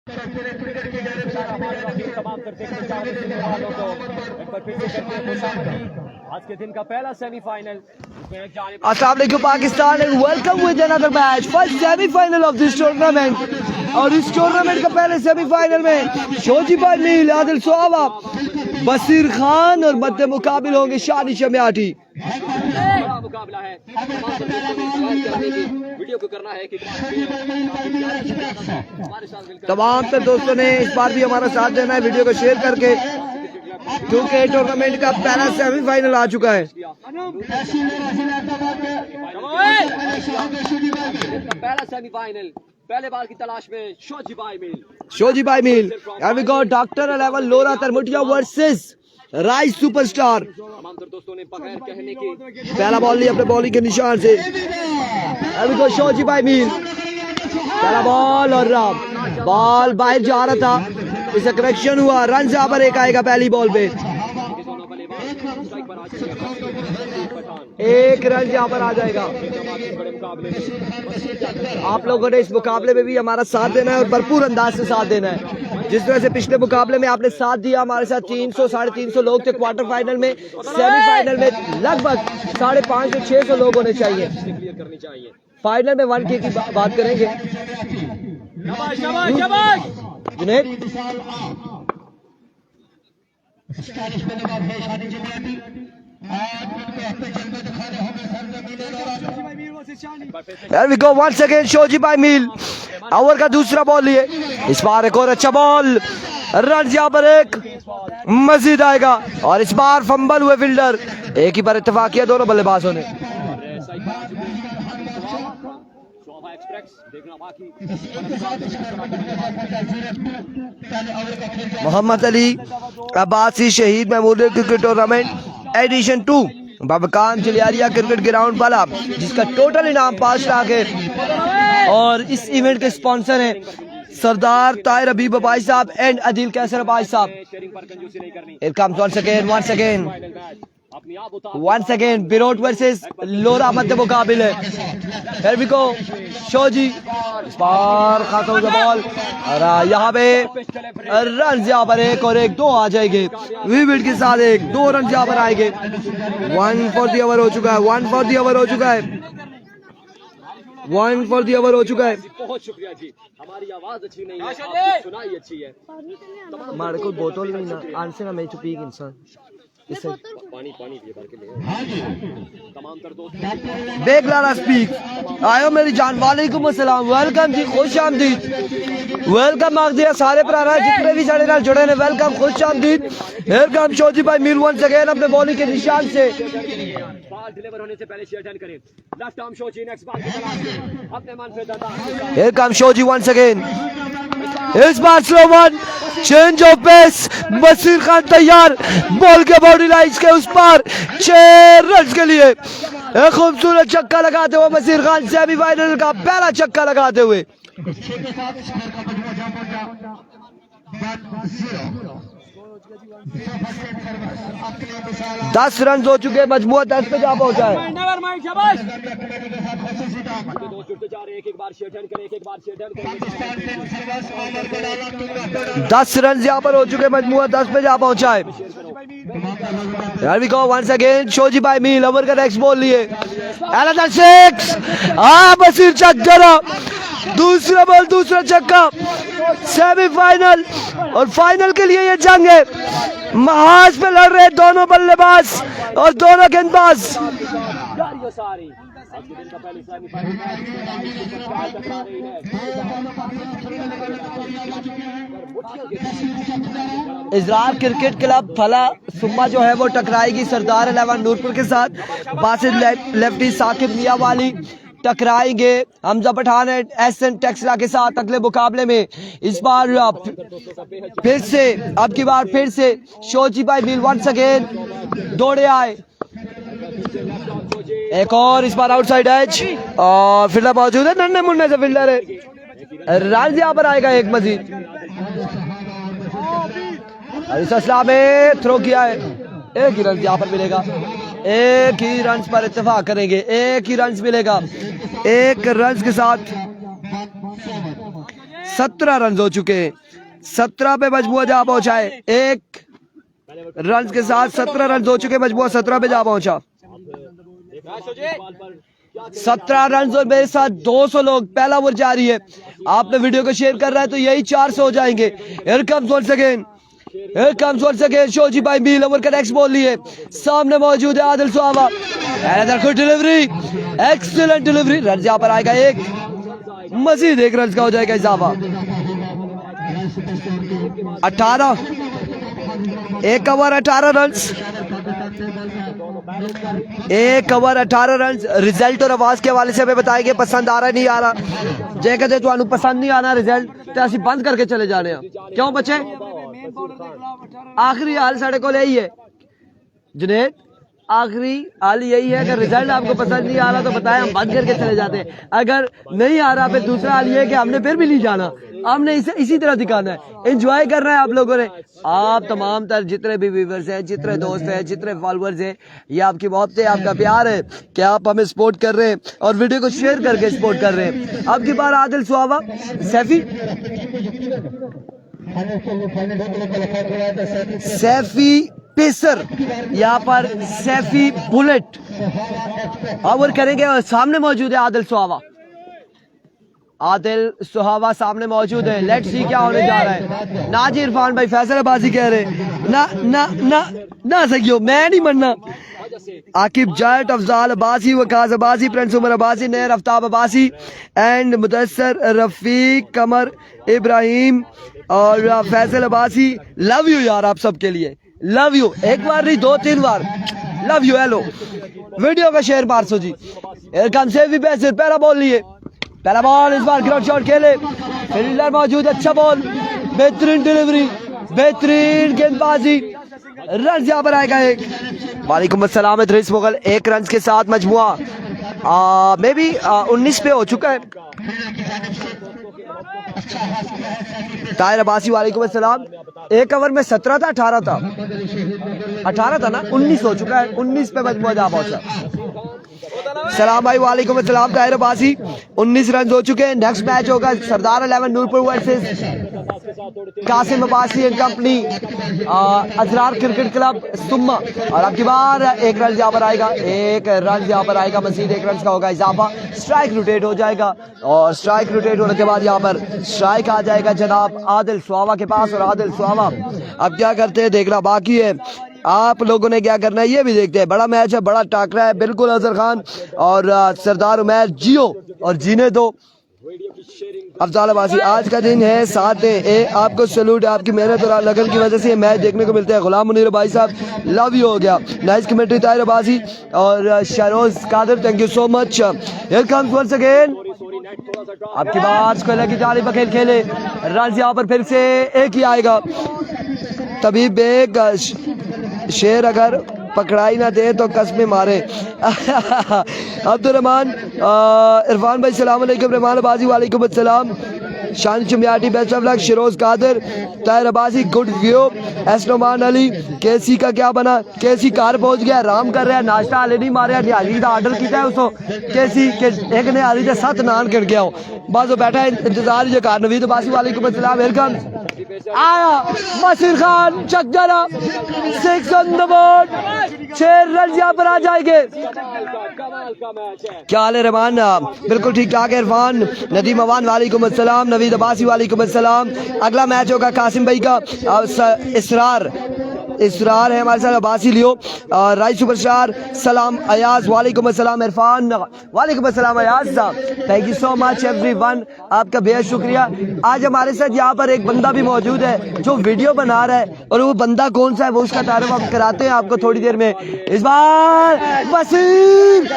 तमाम करते वालों को एक बार फिर से करते हैं आज के दिन का पहला सेमीफाइनल। अस्सलाम वालेकुम Pakistan and welcome with another match first semifinal of this tournament. और इस टूर्नामेंट का पहले सेमीफाइनल में शोजीबाई मील, आदिल सुहावा, बसीर खान और मध्य मुकाबिल होंगे शानी शमियाटी। बड़ा मुकाबला है, वीडियो को करना है कि तमाम से दोस्तों ने इस बार भी हमारा साथ देना है वीडियो को शेयर करके, क्योंकि टूर्नामेंट का पहला सेमीफाइनल आ चुका है। पहला सेमीफाइनल, पहले बार की तलाश में Shojibhai Meel and we got doctor 11 Lora तरमुटिया वर्सेस राइस सुपरस्टार। दोस्तों ने बगैर कहने के पहला बॉल लिया अपने बॉलिंग के निशान से। एंड वी गॉट शोजीबाई मील, पहला बॉल और बॉल बाहर जा रहा था, इसे कनेक्शन हुआ, रन यहाँ पर एक आएगा पहली बॉल पे, एक रन यहाँ पर आ जाएगा। आप लोगों ने इस मुकाबले में भी हमारा साथ देना है और भरपूर अंदाज से साथ देना है। जिस तरह से पिछले मुकाबले में आपने साथ दिया, हमारे साथ 300 साढ़े 300 लोग थे क्वार्टर फाइनल में, सेमीफाइनल में लगभग 550 600 लोग होने चाहिए। फाइनल में 1K की बात करेंगे। Junaid Here we go once again, Shojibhai Meel over का दूसरा बॉल लिए, इस बार एक और अच्छा बॉल, रन यहाँ पर एक मजीद आएगा और इस बार फंबल हुए फील्डर, एक ही बार इत्तेफाक किया दोनों बल्लेबाजों ने। मोहम्मद अली अब्बासी शहीद मेमोरियल क्रिकेट टूर्नामेंट एडिशन 2 बाबकान चिलियारिया क्रिकेट ग्राउंड वाला, जिसका टोटल इनाम 5 लाख है। और इस इवेंट के स्पॉन्सर हैं सरदार ताहिर हबीब भाई साहब एंड अदिल कैसर भाई साहब। once again बिरोट वर्सेस लोरा मध्य मुकाबिल है। Here we go, शोजी इस बार खाता हुआ बॉल और यहाँ पे रन यहाँ पर एक और एक, 2 आ जाएंगे विविड के साथ, 2 रन यहाँ पर आएंगे। 1 for the over हो चुका है, 1 for the over हो चुका है, 1 for the over हो चुका है। बहुत शुक्रिया जी, हमारी आवाज अच्छी नहीं है, आपकी सुनाई अच्छी है। हमारे को बोतल नहीं ना आंसर ना मैं चुपी इंसान पानी भर के ले। तमाम तर दोस्त बेगलारा स्पीक आयो मेरी जान, वालेकुम अस्सलाम, वेलकम जी, खुश आमदीद, वेलकम आख दिया सारे प्रारा जितने भी साढ़े नाल जुड़े ने, वेलकम, खुश आमदीद। Here come Shojibhai Meel once again अपने बॉलिंग के निशान से। बॉल डिलीवर होने से पहले शेयर करें, left arm Shoji next ball की तलाश में अपने मन पे दादा। Here come Shoji once again, इस बार slow one, change of pace, Basir Khan तैयार, बॉल के बॉडी लाइन्स के उस पार 6 रन के लिए एक खूबसूरत छक्का लगाते हुए बसीर खान सेमीफाइनल का पहला छक्का लगाते हुए। 10 रन हो चुके, मजमूआ 10 पे जा पहुंचा है। 10 रन यहाँ पर हो चुके, मजमूआ 10 पे जा पहुंचा है। Here we go once again, Shojibhai Meel over का नेक्स्ट बॉल लिए, another 6, बसीर छक्का, दूसरा बॉल दूसरा छक्का, सेमीफाइनल और फाइनल के लिए ये जंग है। महाज पे लड़ रहे दोनों बल्लेबाज और दोनों गेंदबाज। इजरार क्रिकेट क्लब फला सुम्मा जो है वो टकराएगी सरदार 11 नूरपुर के साथ। बासित लेफ्टी साकिब मियां वाली टकराएंगे हमजा पठान एसएन टेक्सला के साथ अगले मुकाबले में। इस बार फिर से अब की बार फिर से शोजीबाई मील वंस अगेन दौड़े आए, एक और इस बार आउटसाइड एज और फील्डर मौजूद है, नन्हे मुन्ने से फील्डर है, रन यहाँ पर आएगा एक मजीद। इस असला में थ्रो किया है, एक ही रन यहाँ पर मिलेगा, एक ही रन पर इत्तेफाक करेंगे, एक ही रन मिलेगा, एक रन के साथ 17 रन हो चुके हैं। 17 पे मजबूआ जा पहुंचा है। 1 रन के साथ 17 रन हो चुके, मजबूआ 17 पे जा पहुंचा। 17 रन और मेरे साथ 200 लोग। पहला ओवर जारी है। आपने वीडियो को शेयर कर रहा है तो यही 400 हो जाएंगे। Here comes once again, here comes once again Shoji bhai Meel. Over का नेक्स्ट बॉल लिए, सामने मौजूद है Adil Suhawa. Good delivery, excellent delivery. Run यहाँ पर आएगा 1, मजीद 1 रन का हो जाएगा इजाफा। 18, 1 over 18 run, 1 over 18 run. Result और आवाज के हवाले से हमें बताएंगे पसंद आ रहा नहीं आ रहा। जे कहते तुहानू पसंद नहीं आना रिजल्ट तो असं बंद करके चले जाने। क्यों बच्चे, आखिरी हाल साढ़े को यही है जुनेद, आखिरी हाल यही है। अगर रिजल्ट आपको पसंद नहीं आ रहा तो बताएं, हम बंद करके चले जाते हैं। अगर नहीं आ रहा फिर दूसरा हाल ये है कि हमने फिर भी नहीं जाना, हमने इसी तरह दिखाना है, एंजॉय करना है आप लोगों ने। आप तमाम तर जितने भी व्यूअर्स हैं, जितने दोस्त हैं, जितने फॉलोअर्स हैं, ये आपकी मोहब्बत है, आपका प्यार है कि आप हमें सपोर्ट कर रहे हैं और वीडियो को शेयर करके सपोर्ट कर रहे हैं। अब की बार आदिल सुहावा, सैफी पेसर, यहाँ पर सैफी बुलेट ओवर करेंगे और सामने मौजूद है आदिल सुहावा। आदिल सुहावा सामने मौजूद है। लेट्स सी क्या होने जा रहा है। ना जी इरफान भाई, फैसलाबाजी कह रहे ना ना ना ना सकियो, मैं नहीं मनना। Aqib Jat, Afzal Abbasi, Waqas Abbasi, Prince Umar Abbasi, Nair Aftab Abbasi and Mudassar Rafiq, कमर इब्राहिम और फैसल अब्बासी। लव यू यार आप सबके लिए, लव यू। एक बार नहीं 2-3 बार लव यू। हेलो, वीडियो का शेयर 500 जी। से भी पैसे पहला बॉल लिए, पहला बॉल इस बार ग्राउंड शॉट खेले, फील्डर मौजूद, अच्छा बॉल, बेहतरीन डिलीवरी, बेहतरीन गेंदबाजी। रन यहाँ पर आएगा 1। वालेकुम अस्सलाम इदरीस मुगल। 1 रन के साथ मजमुआ मे बी 19 पे हो चुका है। ताहिर अब्बासी वालेकुम अस्सलाम। 1 ओवर में 17 था 18 था 18 था ना, 19 हो चुका है। 19 पे मजमुआ जा पहुंचा। सलाम भाई वालेकुम अस्सलाम। ताहिर अब्बासी 19 रन हो चुके हैं। नेक्स्ट मैच होगा Sardar 11 Noorpur versus Qasim Abbasi and company, अजरार क्रिकेट क्लब सुम्मा। और अब की बार 1 रन यहाँ पर आएगा, 1 रन यहाँ पर आएगा, मजीद 1 रन का होगा इजाफा। स्ट्राइक रोटेट हो जाएगा और स्ट्राइक रोटेट होने के बाद यहाँ पर स्ट्राइक आ जाएगा जनाब आदिल सुहावा के पास। और आदिल सुहावा अब क्या करते हैं देखना बाकी है। आप लोगों ने क्या करना है ये भी देखते हैं। बड़ा मैच है, बड़ा टाकरा है, बिल्कुल अजहर खान और सरदार उमैर जियो और जीने दो। अफजाल अब्बासी, आज का दिन है 7 आपको सैल्यूट, आपकी मेहनत और लगन की वजह से ये मैच देखने को मिलता है। गुलाम मुनीर भाई साहब लव यू हो गया। नाइस कमेंट्री ताहिर अब्बासी और Shehroz Qadir, thank you so much. Here comes once again. आपकी बात को लगी जाली बखेल खेले, रन यहाँ पर फिर से 1 ही आएगा। तभी बेग शेर अगर पकड़ाई ना दे तो कसमें मारे। अब्दुर्रहमान, इरफान भाई सलाम अलैकुम। रहमान अब्बासी वालेकुम अस्सलाम। शान चुमियाटी बेस्ट ऑफ लक। शिरोज कादर, ताहिर अब्बासी गुड व्यू। एसनोमान अली, केसी का क्या बना? केसी कार पहुंच गया, आराम कर रहा है, नाश्ता हाले नहीं मारे, निहाली का ऑर्डर किया है उसको केसी के एक ने हाली से 7 नान कर गया हो, बस वो बैठा है इंतजार जो कार। नवीद अब्बासी वालेकुम अस्सलाम। वेलकम आया मसीर खान चकजरा 6 ऑन द बोर्ड। 6 रन यहाँ पर आ जाएंगे। क्या हाल है रहमान? बिल्कुल ठीक ठाक है। इरफान नदीम अवान वालेकुम अस्सलाम। नवीद अब्बासी वालेकुम अस्सलाम। अगला मैच होगा कासिम भाई का, इसरार है हमारे साथ, अब्बासी लियो, राइट सुपरस्टार सलाम अयाज वालेकुम अस्सलाम। इरफान वालेकुम अस्सलाम अयाज साहब, thank you so much everyone, आपका बेहद शुक्रिया। आज हमारे साथ यहाँ पर एक बंदा भी मौजूद है जो वीडियो बना रहा है, और वो बंदा कौन सा है वो उसका तारुफ हम कराते हैं आपको थोड़ी देर में। इस बार बसीर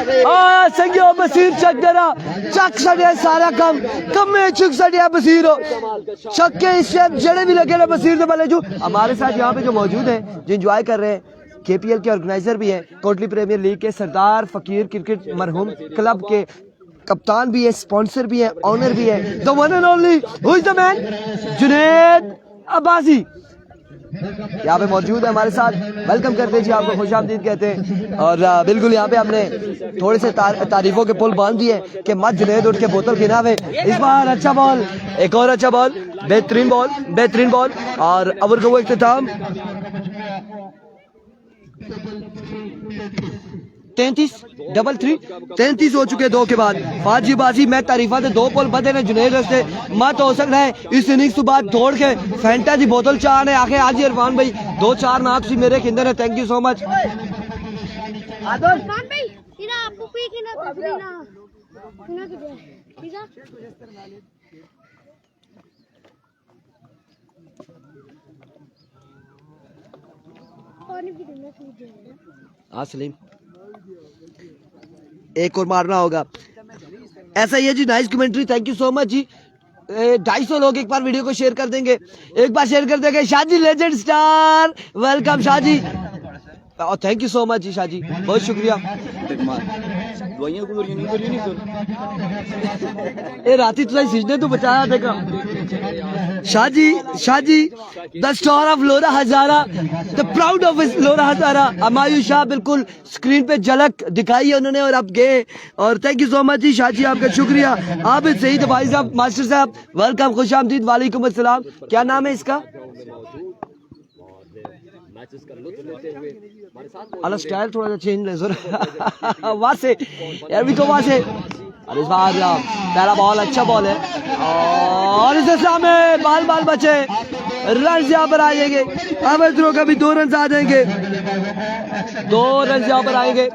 संगियो बसीर चक देना, चक सड़िया सारा कम में चुक सड़िया बसीर हो चक के इस जड़े भी लगे ना बसीर तो भले। जो हमारे साथ यहाँ पे जो मौजूद है जो एंजॉय कर रहे हैं, केपीएल के ऑर्गेनाइजर भी हैं, कोटली प्रीमियर लीग के, सरदार फकीर क्रिकेट मरहूम क्लब के कप्तान भी है, स्पॉन्सर भी है, ऑनर भी है, the one and only who is the man Junaid Abbasi. यहाँ पे मौजूद है हमारे साथ, वेलकम करते जी, आपको खुशामदीद कहते हैं। और बिल्कुल यहाँ पे हमने थोड़े से तारीफों के पुल बांध दिए कि मत जुनैद उठ के बोतल गिरावे। इस बार अच्छा बॉल, एक और अच्छा बॉल, बेहतरीन बॉल और ओवर का वो इख्तिताम। 33 हो चुके 2 के बाद। फाजी बाजी मैं तारीफा से 2 बॉल बदे ने जुनैद से मत हो सकता है इस इनिंग्स के बाद दौड़ के फैंटा दी बोतल चाने आखे आज इरफान भाई 2-4 नाक सी मेरे खिंदर है। Thank you so much Irfan भाई इना पुपी की ना ठीक है। पानी भी देना चाहिए। हाँ सलीम, एक और मारना होगा। ऐसा ही है जी, nice commentary, thank you so much जी। 250 लोग एक बार वीडियो को शेयर कर देंगे, एक बार शेयर कर देंगे। Shaji legend star, welcome Shaji, और थैंक यू सो मच जी शाजी, बहुत शुक्रिया। ए राती तुझे सीजने तो बचाया देखा Shaji the star of Lora Hazara, the proud of Lora Hazara. Humayun Shah बिल्कुल स्क्रीन पे झलक दिखाई है उन्होंने और अब गए। और थैंक यू सो मच जी शाजी, आपका शुक्रिया। आबिद सईद भाई साहब, मास्टर साहब, वेलकम, खुशामदीद, वालेकुम अस्सलाम। क्या नाम है इसका? अलग स्टाइल थोड़ा सा चेंज है वहाँ से वहाँ से। और इस बार पहला बॉल अच्छा बॉल है और इस सामने बाल बचे, रन यहाँ पर आ जाएंगे। अब इधरों का भी 2 रन आ जाएंगे, 2 रन यहाँ पर आएंगे,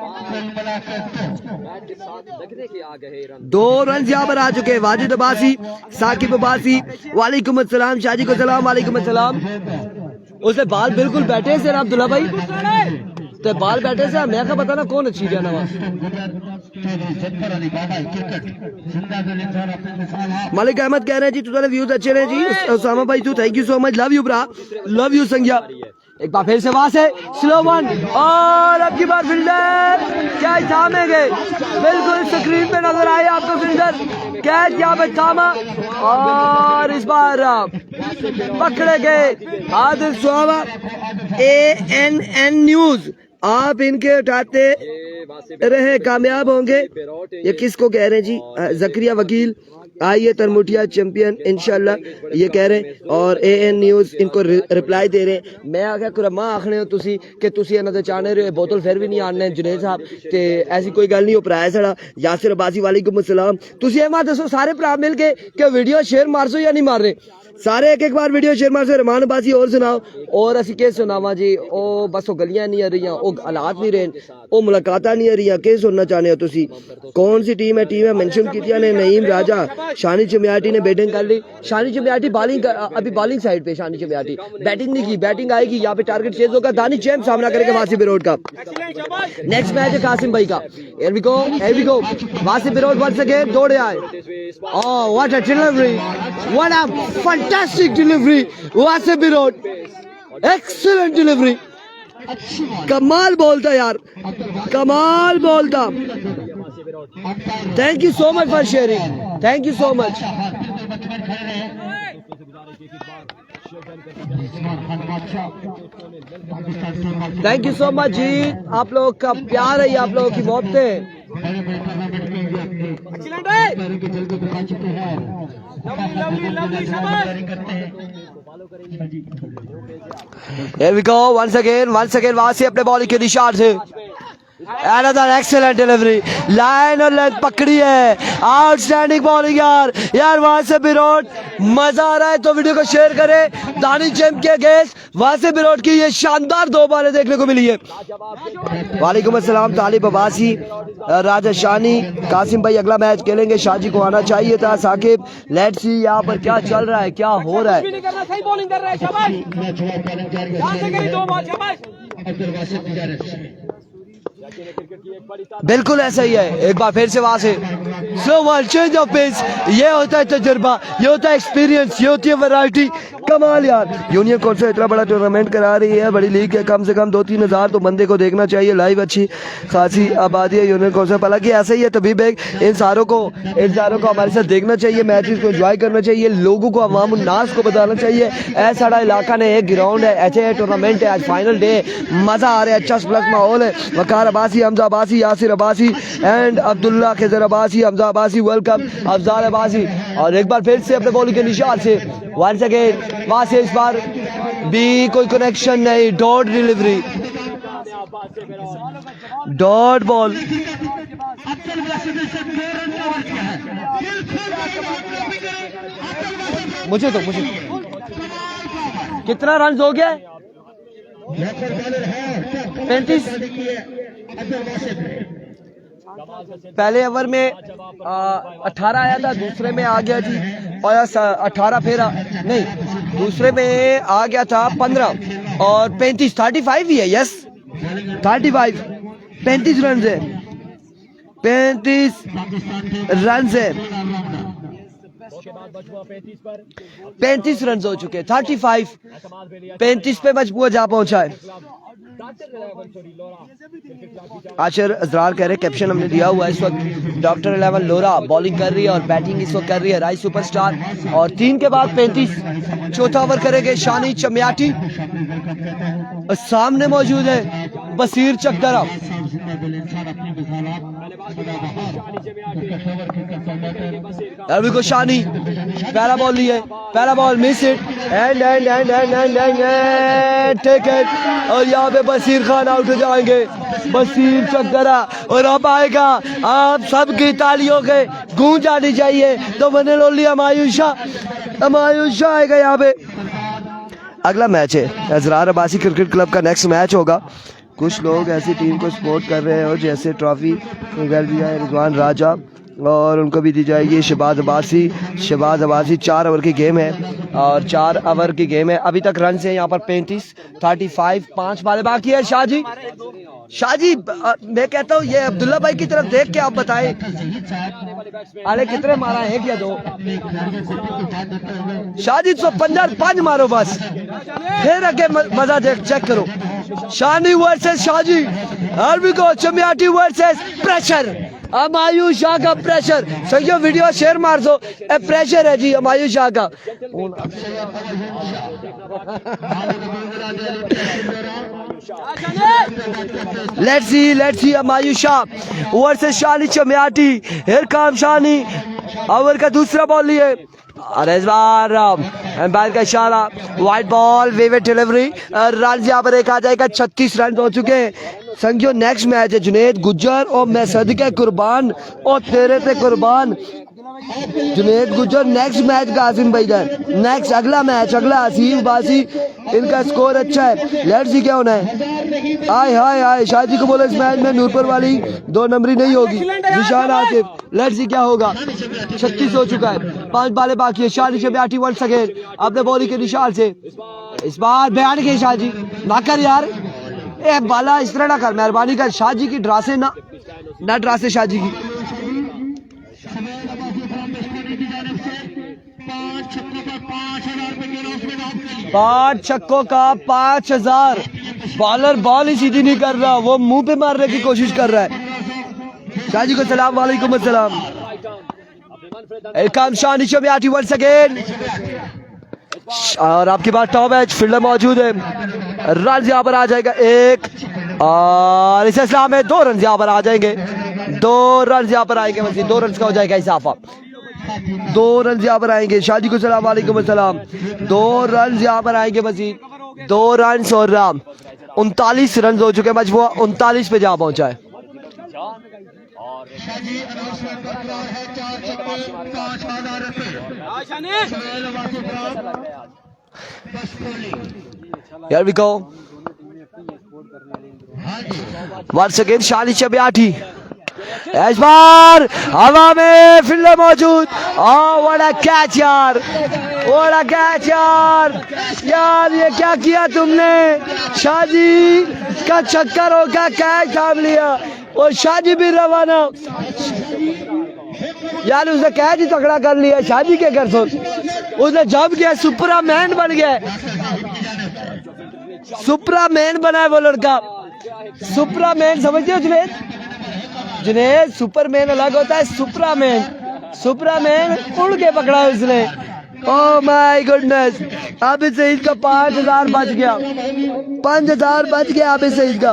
2 रन यहाँ पर आ चुके। वाजिद अब्बासी, साकिब अब्बासी, वालेकुम अस्सलाम, शाजी को सलाम, वालेकुम अस्सलाम। उसने बाल बिल्कुल बैठे से अब्दुल्ला भाई, तो बाल बैठे से मैं क्या बताना कौन अच्छी जाना वहाँ। मालिक अहमद कह रहे हैं जी तुम्हारे व्यूज अच्छे रहे जी। उसामा भाई तू thank you so much, love you bra, love you संज्ञा। एक बार फिर से वहां से स्लो वन और अब की बार फील्डर क्या थामेंगे, बिल्कुल स्क्रीन पे नजर आए आपको फील्डर कैच यहाँ पे थामा और इस बार पकड़े गए आदिल सुहावा। ANN न्यूज, आप इनके उठाते रहे कामयाब होंगे। ये किसको कह रहे हैं जी? जकरिया वकील, आइए तरमुटिया चैंपियन इंशाल्लाह ये कह रहे हैं। और AN न्यूज इनको रिप्लाई दे रहे हैं। मैं आख्या कुरमा आखने हो तुसी कि तुसी इन्हां दे चाहने रहे बोतल फिर भी नहीं आने जुनेद साहब, ते ऐसी कोई गल नहीं हो। भरा साड़ा यासिर अब्बासी, वालेकुम अस्सलाम। तुसी ये मत दसो सारे भरा मिल के कि वीडियो शेयर मारसो या नहीं मार रहे, सारे एक बार वीडियो शेयर मारसो। रहमान अब्बासी और सुनाओ, और असी के सुनावा जी? ओ बस वो गलियां नहीं आ रही, ओ हालात नहीं रहे, ओ मुलाकात नहीं आ रही, के सुनना चाहने हो तुसी? कौन सी टीम है मेंशन किया ने नईम राजा, शानी चमियाटी ने बैटिंग कर ली। शानी चमियाटी बॉलिंग अभी बॉलिंग साइड पे, शानी चमियाटी बैटिंग नहीं की, बैटिंग आएगी। यहाँ पे टारगेट चेज होगा, दानिश चैम्प सामना करेंगे वासिफ बिरोड का। नेक्स्ट मैच है कासिम भाई का। Here we go वासिफ बिरोड वंस अगेन दौड़े आए। Oh what a delivery, what a fantastic delivery, Wasif बिरोड, excellent delivery, कमाल बॉल था यार, कमाल बॉल था। Thank you so much for sharing, thank you so much. Thank you so much जी, आप लोगों का प्यार है, आप लोगों की Mohabbatein. Here we go once again वहां से अपने बॉलिंग के निशान से Another excellent delivery, लाइन और लेंथ पकड़ी है, आउटस्टैंडिंग बॉलिंग यार वहां से बिरोड। मजा आ रहा है तो वीडियो को शेयर करें। दानिश चैम्प के अगेंस्ट वहां से बिरोड की ये शानदार 2 बॉलें देखने को मिली है। वालेकुम अस्सलाम, तालिब अब्बासी, राजा शानी, कासिम भाई अगला मैच खेलेंगे, शाजी को आना चाहिए था। साकिब, लेट्स सी यहाँ पर क्या चल रहा है, क्या हो रहा है। बिल्कुल ऐसा ही है। एक बार फिर से वहां से slow ball, change of pace, ये होता है तजुर्बा, ये होता है एक्सपीरियंस, ये होती है वैरायटी। कमाल यार। यूनियन कौन सा इतना बड़ा टूर्नामेंट करा रही है, बड़ी लीग है, कम से कम 2-3 हज़ार तो बंदे को देखना चाहिए लाइव। अच्छी खासी आबादी है यूनियन कौन सा, हालांकि ऐसे ही है तभी बेग। इन सारों को हमारे साथ देखना चाहिए, मैचेस को एंजॉय करना चाहिए, लोगों को अवाम उन्नास को बताना चाहिए ऐसा सारा इलाका ने एक ग्राउंड है, ऐसे टूर्नामेंट है, आज फाइनल डे, मज़ा आ रहा है, अच्छा प्लस माहौल है। वकार अब्बासी, हमजा अब्बासी, यासिर अब्बासी एंड अब्दुल्ला खिजर अब्बासी, हमजा अब्बासी, वेलकम अफजाल अब्बासी। और एक बार फिर से अपने बॉलिंग के निशान से वंस अगेन वहाँ से इस बार भी कोई कनेक्शन नहीं, डॉट डिलीवरी, डॉट बॉल। मुझे कितना रन हो गया? 35। पहले ओवर में 18 आया था, दूसरे में आ गया जी, और 18 फेरा नहीं, दूसरे में आ गया था 15 और 35, 35 ही है। यस 35 रन है, 35 रन है, 35 रन हो चुके, 35 पे मजबूर जा पहुंचा है। आशिर अजरार कह रहे कैप्शन हमने दिया हुआ है इस वक्त। डॉक्टर 11 लोरा बॉलिंग कर रही है और बैटिंग इस वक्त कर रही है राइस सुपरस्टार, और 3 के बाद 35। चौथा ओवर करेंगे शानी चमियाटी, सामने मौजूद है बसीर चकदरा। अभी को शानी पहला बॉल लिए, पहला ball miss it and take it, और यहाँ पे बसीर खान आउट हो जाएंगे, बसीर चकदरा। और अब आएगा आप सबकी तालियों के गूंज आनी चाहिए, तो मैंने लो लिया मायूशा आएगा यहाँ पे। अगला मैच है अजरार अब्बासी क्रिकेट क्लब का, नेक्स्ट मैच होगा। कुछ लोग ऐसी टीम को सपोर्ट कर रहे हैं और जैसे ट्रॉफी दिया है रिजवान राजा, और उनको भी दी जाएगी शहबाज अब्बासी। 4 ओवर की गेम है और 4 ओवर की गेम है। अभी तक रन है यहाँ पर 35, 35, 5 बालें बाकी है। शाहजी मैं कहता हूँ ये अब्दुल्ला भाई की तरफ देख के आप बताएं, अरे कितने मारा है, 1 या 2? शाहजी 5 मारो बस, फिर आगे मजा चेक करो। शानी वर्सेस शाहजी, अरबी को चमियाटी वर्सेस प्रेशर, अमायू शाह का प्रेशर। सही वीडियो शेयर मार दो, प्रेशर है जी अमायू शाह का। Let's see Humayun Shah versus Shani चमियाटी। हियर कम शानी, ओवर का दूसरा बॉल लिए, और इस बार एम्पायर का इशारा, white ball, vivid delivery, run यहाँ पर एक आ जाएगा। 36 रन हो चुके हैं। संगियो नेक्स्ट मैच है जुनेद गुज्जर और मैं सदके कुर्बान और तेरे पे कुर्बान। जुनेद गुज्जर नेक्स्ट मैच का आसिम भाईजान, नेक्स्ट अगला मैच, अगला आसिफ बासी, इनका स्कोर अच्छा है। लेट्स सी क्या होना है। हाय शाहजी को बोला इस मैच में नूरपुर वाली 2 नंबरी नहीं होगी, निशान आसिफ। लेट्स सी क्या होगा। 36 हो चुका है, 5 बालें बाकी है। शाहजी से 8 वन सके अपने बॉलिंग के निशान से इस बार बयान के शाहजी ना कर यार, ए बाला इस तरह ना कर, मेहरबानी कर। शाहजी की ड्रासे ना ड्रासे शाहजी की। 5 छक्कों का 5000। बॉलर बॉल ही सीधी नहीं कर रहा, वो मुंह पे मारने की कोशिश कर रहा है। शाहजी को सलाम वालेकुम अस्सलाम। काम शानी चमियाटी वंस अगेन, और आपके पास टॉप मैच फील्डर मौजूद है। रन यहाँ पर आ जाएगा 1, और इस इस्लाम में 2 रन यहाँ पर आ जाएंगे। 2 रन यहाँ पर आएंगे, मजीद 2 रन का हो जाएगा इजाफा। 2 रन यहाँ पर आएंगे। शाहजी को सलाम वालेकुम अस्सलाम। 2 रन यहाँ पर आएंगे मजीद, 2 रन और 39 रन हो चुके, मजबूर 39 पे जा पहुंचा है। Here we go. Once again शानी चमियाटी, इस बार हवा में फील्डर मौजूद। व्हाट अ कैच यार, व्हाट अ कैच यार, ये क्या किया तुमने? शाहजी का चक्कर होगा, कैच थाम लिया और शाहजी भी रवाना यार, उसने कैच ही तगड़ा कर लिया। शाहजी के घर से उधर जम गया, सुपरामैन बन गया, सुपरामैन बना है वो लड़का, सुपरामैन समझते हो जुनेद? जुनेद सुपरमैन अलग होता है, सुपरामैन, सुपरामैन उड़ के पकड़ा है उसने। Oh my goodness, Abid Saeed का 5000 बच गया, 5000 बच गया आबिद सईद का।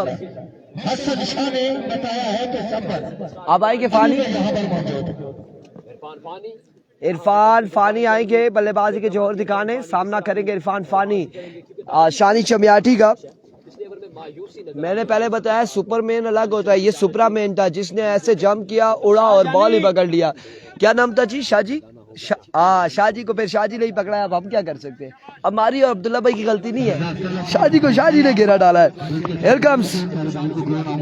अब आएंगे फानी, इरफान फानी आएंगे बल्लेबाजी के जोहर दिखाने, सामना करेंगे इरफान फानी शानी चमियाटी का। मैंने पहले बताया सुपरमैन अलग होता है, ये सुपरामैन था जिसने ऐसे जंप किया, उड़ा और बॉल ही पकड़ लिया। क्या नाम था जी? शाहजी, शाहजी को फिर शाहजी ने ही पकड़ा। अब हम क्या कर सकते हैं, हमारी और अब्दुल्ला भाई की गलती नहीं है, शाहजी को शाहजी ने घेरा डाला है। हियर कम्स,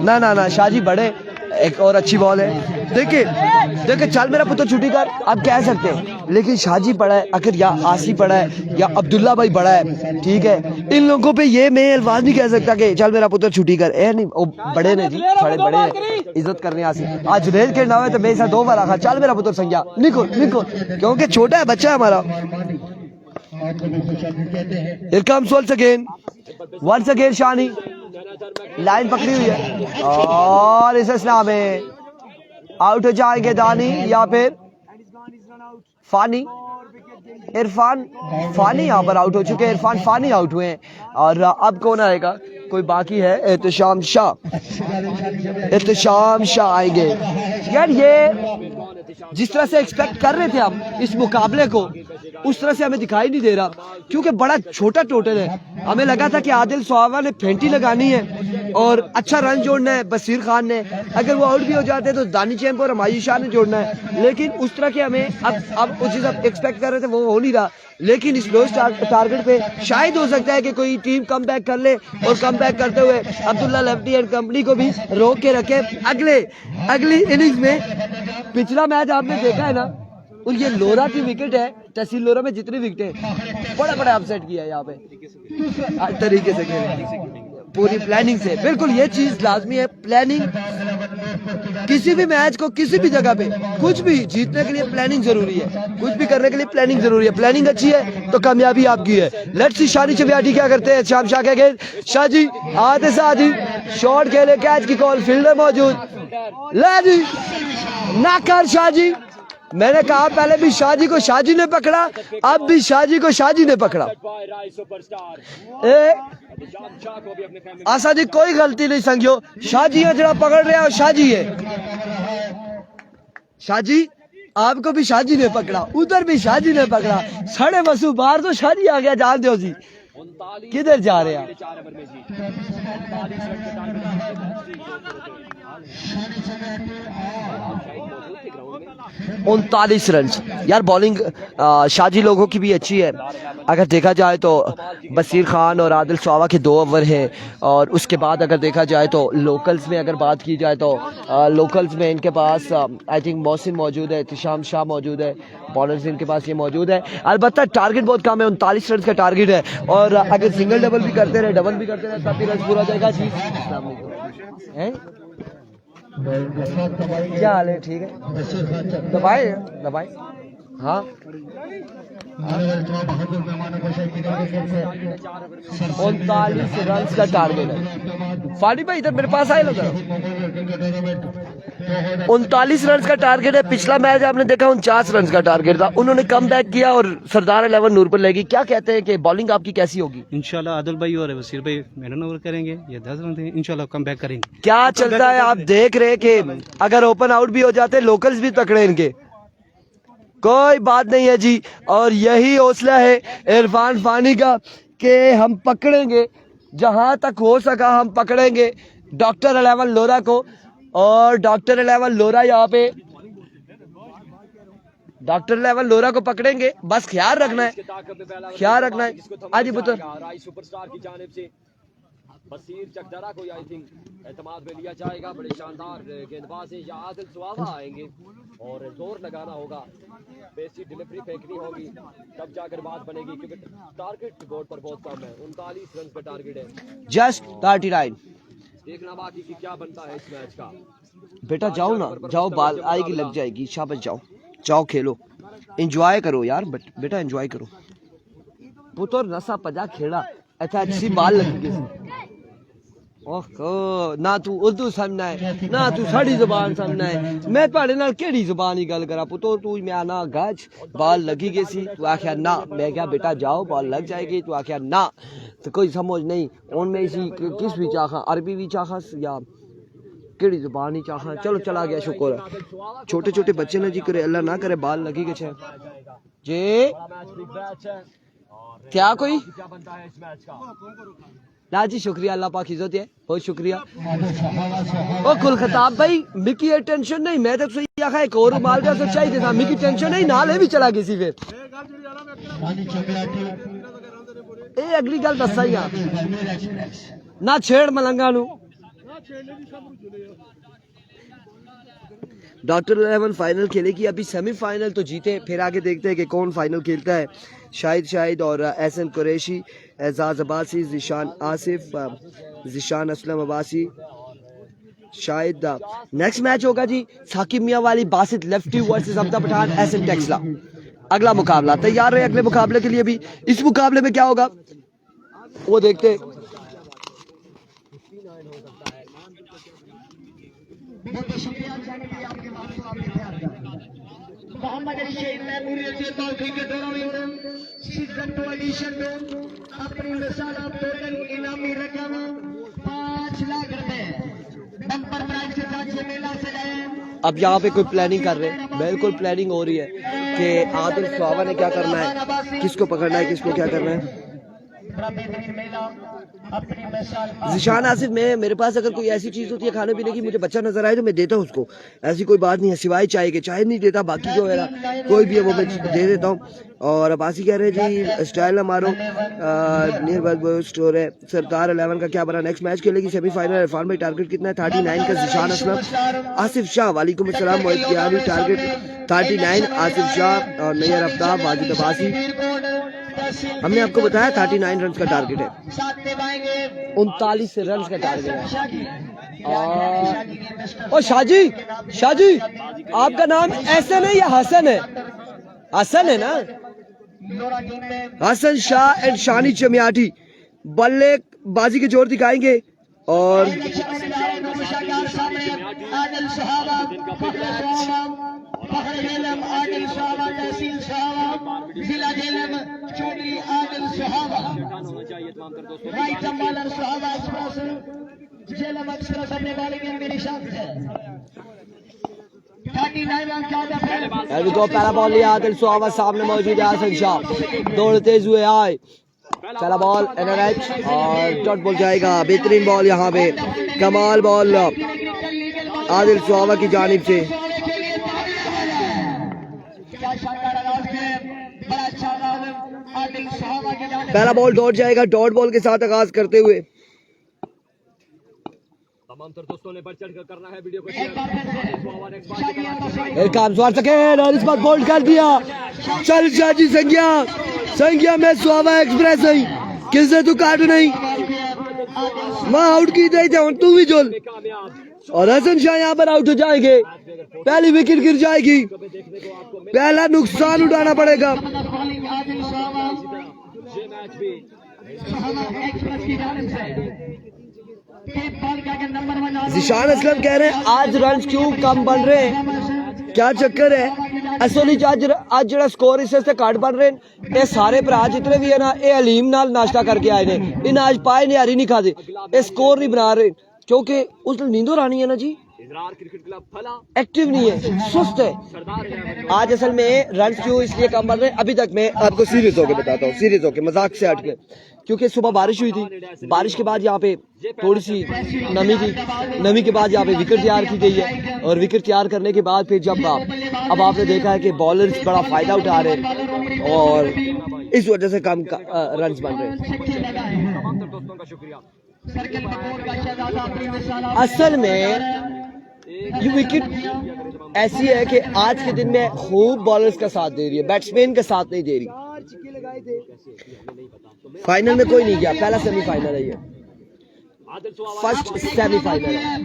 ना शाहजी बड़े, एक और अच्छी बॉल है। देखिए चल मेरा पुत्र छुट्टी कर, आप कह सकते हैं, लेकिन शाहजी बड़ा है, अगर या आसी बड़ा है या अब्दुल्ला भाई बड़ा है, ठीक है, इन लोगों पे ये मैं अल्फाज नहीं कह सकता कि चल मेरा पुत्र छुट्टी कर। ए नहीं, वो बड़े ने जी, साढ़े बड़े ने, इज्जत करने आसी। आज जुनेद के नाम है तो मेरे साथ 2 बार आखा चल मेरा पुत्र संज्ञा निको, क्योंकि छोटा है, बच्चा है हमारा। Here comes once again Shani, line पकड़ी हुई है और इस असना में आउट हो जाएंगे दानी या फिर फानी। इरफान फानी यहाँ पर आउट हो चुके हैं, इरफान फानी आउट हुए हैं। और अब कौन आएगा? कोई बाकी है, एहतशाम शाह आएंगे। यार ये जिस तरह से एक्सपेक्ट कर रहे थे हम इस मुकाबले को, उस तरह से हमें दिखाई नहीं दे रहा, क्योंकि बड़ा छोटा टोटल है। हमें लगा था कि आदिल सुहावा ने फेंटी लगानी है और अच्छा रन जोड़ना है बसीर खान ने, अगर वो आउट भी हो जाते तो दानी चैंप और हमायूं शाह ने जोड़ना है, लेकिन उस तरह के हमें अब वो चीज़ एक्सपेक्ट कर रहे थे वो हो नहीं रहा। लेकिन इस लोएस्ट टारगेट पे शायद हो सकता है कि कोई टीम कम बैक कर ले और कम बैक करते हुए अब्दुल्ला लेफ्टी एंड कंपनी को भी रोक के रखे अगली इनिंग्स में। पिछला मैच आपने देखा है ना, और ये लोरा की विकेट है, तहसील लोरा में जितनी विकेटें बड़ा अपसेट किया है यहाँ पे तरीके से खेले, पूरी प्लानिंग से। बिल्कुल ये चीज लाजमी है, प्लानिंग। किसी भी मैच को किसी भी जगह पे कुछ भी जीतने के लिए प्लानिंग जरूरी है, कुछ भी करने के लिए प्लानिंग जरूरी है। प्लानिंग अच्छी है तो कामयाबी आपकी है। लेट्स सी शानी चमियाटी क्या करते हैं। शाम शाह के शाहजी आते साधी शॉट खेले, कैच की कॉल, फील्डर मौजूद, ले जी ना कर शाहजी। मैंने कहा पहले भी शाहजी को शाहजी ने पकड़ा, अब भी शाहजी को शाहजी ने पकड़ा। आशा जी कोई गलती नहीं समझो, शाहजी है जरा पकड़ रहे हो, शाहजी है। शाहजी आपको भी शाहजी ने पकड़ा, उधर भी शाहजी ने पकड़ा, साढ़े बसू बाहर तो शाहजी आ गया। जान दो जी किधर जा रहे हैं 39 रन। यार बॉलिंग शाहजी लोगों की भी अच्छी है। अगर देखा जाए तो बसीर खान और आदिल सुहावा के 2 ओवर हैं, और उसके बाद अगर देखा जाए तो लोकल्स में अगर बात की जाए तो लोकल्स में इनके पास आई थिंक मोहसिन मौजूद है, एहतशाम शाह मौजूद है, बॉलर्स इनके पास ये मौजूद है। अलबत्ता टारगेट बहुत कम है, 39 रन का टारगेट है, और अगर सिंगल डबल भी करते रहे, डबल भी करते रहे, तब भी रन पूरा जाएगा जी। क्या हाल है? ठीक है, दबाए हाँ। 39 रन का टारगेट है। फाड़ी भाई इधर मेरे पास आए लोग। 39 रन का टारगेट है। पिछला मैच आपने देखा 49 रन का टारगेट था, उन्होंने कम बैक किया और सरदार 11 नूर पर लेगी। क्या कहते हैं कि बॉलिंग आपकी कैसी होगी? इंशाल्लाह आदिल भाई और वसीर भाई मेहनत ओवर करेंगे, ये 10 रन थे, इंशाल्लाह कम बैक करेंगे। क्या चलता है? आप देख रहे कि अगर ओपन आउट भी हो जाते लोकल्स भी पकड़े इनके, कोई बात नहीं है जी। और यही हौसला है इरफान फानी का कि हम पकड़ेंगे, जहां तक हो सका हम पकड़ेंगे डॉक्टर 11 लोरा को। और डॉक्टर 11 लोरा यहाँ पे डॉक्टर 11 लोरा को पकड़ेंगे, बस ख्याल रखना है, ख्याल रखना है। आज पुत्र सुपरस्टार की जानिब से बसीर चकदरा को आई थिंक एतमाद में लिया जाएगा। बड़े शानदार गेंदबाज हैं, या आदिल सुहावा आएंगे और जोर लगाना होगा, बेसिक डिलीवरी फेंकनी होगी, तब जाकर बात बनेगी, क्योंकि टारगेट बोर्ड पर बहुत कम है। 39 रन का टारगेट है, जस्ट 39। देखना बाकी कि क्या बनता है इस मैच का। बेटा जाओ ना, जाओ, बाल आएगी लग जाएगी, शाबाश, जाओ खेलो। एंजॉय करो यार, बेटा एंजॉय करो। पुत्र नशा पजा खेड़ा अच्छा अच्छी बाल लगी ओहो ना तू उर्दू समझना है ना तू साड़ी जुबान समझना है। मैं तुहाडे नाल केड़ी जुबान ही गल करा पुत्रो, तू मैं ना गज बाल लगी गई सी, तू आख्या ना, मैं क्या बेटा जाओ बाल लग जाएगी, तू आख्या ना, तो कोई समझ नहीं। उन में इसी किस भी चाखा, अरबी भी चाखा या केड़ी जुबान ही चाखा। चलो चला गया, शुक्र है। छोटे छोटे बच्चे ना जी करे अल्लाह ना करे बाल लगी गए छे जी। क्या कोई ना जी, शुक्रिया अल्लाह पाक इज्जत है, बहुत शुक्रिया। ओ कुल खताब भाई मिकी ये टेंशन नहीं, मैं तो सही आखा एक और माल का तो चाहिए था, मिकी टेंशन नहीं नाल भी चला गई सी फिर ए अगली गल दसा ही ना छेड़ मलंगा नु। डॉक्टर 11 फाइनल खेलेगी, अभी सेमीफाइनल तो जीते, फिर आगे देखते हैं कि कौन फाइनल खेलता है। शाहिद और एहसन कुरैशी, एजाज अब्बासी, जिशान आसिफ, जिशान असलम अब्बासी, शाहिद। नेक्स्ट मैच होगा जी साकिब मियां वाली बासित लेफ्टी वर्सेस अब्दा पठान एहसन टेक्सला। अगला मुकाबला तैयार है अगले मुकाबले के लिए भी। इस मुकाबले में क्या होगा वो देखते। मोहम्मद अली शेख मेमोरियल से क्रिकेट टूर्नामेंट सीजन 2 एडिशन में अपनी मिसाल टोटल इनामी रकम 5 लाख रुपए बम्पर प्राइज के साथ ये मेला सजाया। अब यहाँ पे कोई प्लानिंग कर रहे हैं, बिल्कुल प्लानिंग हो रही है कि आदिल स्वावा ने क्या करना है, किसको पकड़ना है, किसको क्या करना है। जिशान आसिफ में मेरे पास अगर कोई ऐसी चीज होती है खाने पीने की, मुझे बच्चा नजर आए तो मैं देता हूँ उसको, ऐसी कोई बात नहीं है, सिवाय चाय के। चाय नहीं देता, बाकी जो है कोई भी है वो मैं दे देता हूँ। और अब्बासी कह रहे हैं जी स्टाइल ना मारो, नियर बाय स्टोर है। सरदार 11 का क्या बना, नेक्स्ट मैच खेलेगी सेमीफाइनल। इरफान भाई टारगेट कितना है 39 का। जिशान असलम, आसिफ शाह, वालेकुम अस्सलाम, मोहित कियानी टारगेट 39, आसिफ शाह और नैयर अफ्ताब, वाजिद अब्बासी। हमने आपको बताया 39 रन का टारगेट है, 39 रन का टारगेट है। और शाहजी आपका नाम एहसन है या हसन है? हसन है ना? हसन शाह एंड शानी चमियाटी बल्लेबाजी के जोर दिखाएंगे। और पहला बॉल लिया आदिल सुहावा, सामने मौजूद है हसन शाह, दौड़ते हुए आए। पहला बॉल एनआरएच और डॉट बॉल जाएगा। बेहतरीन बॉल यहाँ पे, कमाल बॉल आदिल सुहावा की जानिब से। पहला बॉल डॉट जाएगा, डॉट बॉल के साथ आगाज करते हुए। तमाम दोस्तों ने बढ़ चढ़ कर करना है वीडियो को शेयर। काम स्वार सके और इस बार बोल्ड कर दिया। चल शाजी संज्ञा में सुहावा एक्सप्रेस है, किससे तू काट नहीं, वहाँ आउट की गई थे, तू भी जोल। और हसन शाह यहाँ पर आउट हो जाएंगे, पहली विकेट गिर जाएगी, पहला नुकसान उठाना पड़ेगा। जिशान असलम कह रहे हैं आज रन क्यों कम बन रहे हैं, क्या चक्कर है? असली आज जरा स्कोर इस घट बन रहे हैं। ये सारे भरा जितने भी है ना, ये हलीम नाल नाश्ता करके आए ने, इन आज पाए निहारी नहीं खाते, ये स्कोर नहीं बना रहे क्योंकि उस नींदर आनी है ना जी, एक्टिव नहीं है, सुस्त है। आज असल में रन क्यों इसलिए कम बन रहे हैं, अभी तक मैं आपको सीरियस होकर बताता हूँ, सीरियस होकर, मजाक से हटके, क्योंकि सुबह बारिश हुई थी, बारिश के बाद यहाँ पे थोड़ी सी नमी थी, नमी के बाद यहाँ पे विकेट तैयार की गई है। और विकेट तैयार करने के बाद फिर जब अब आपने देखा है कि बॉलर्स बड़ा फायदा उठा रहे हैं और इस वजह से कम रन बन रहे हैं। असल में ये विकेट ऐसी है कि आज के दिन में खूब बॉलर्स का साथ दे रही है, बैट्समैन का साथ नहीं दे रही। फाइनल में कोई नहीं गया, पहला सेमीफाइनल है ये, फर्स्ट सेमीफाइनल है।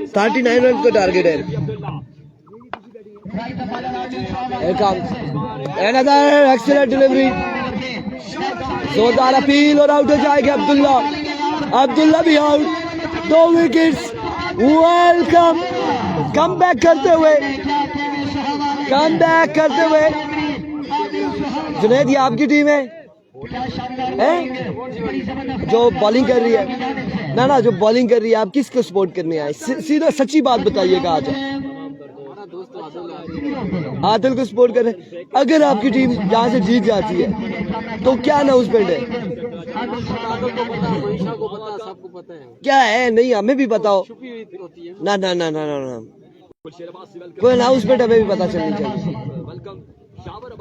39 रन का टारगेट है। Here comes another excellent delivery. जोरदार अपील और आउट हो जाएगा अब्दुल्ला भी out, 2 wickets. Welcome come back करते हुए जुनैद, ये आपकी टीम है जो बॉलिंग कर रही है ना, जो बॉलिंग कर रही है, आप किसको सपोर्ट करने आए? सीधा सच्ची बात बताइएगा। आज आदिल को सपोर्ट कर रहे। अगर आपकी टीम यहाँ से जीत जाती है तो क्या अनाउंसमेंट है? क्या है? नहीं, हमें भी पता हो ना। कोई अनाउंसमेंट हमें भी पता चलनी चाहिए।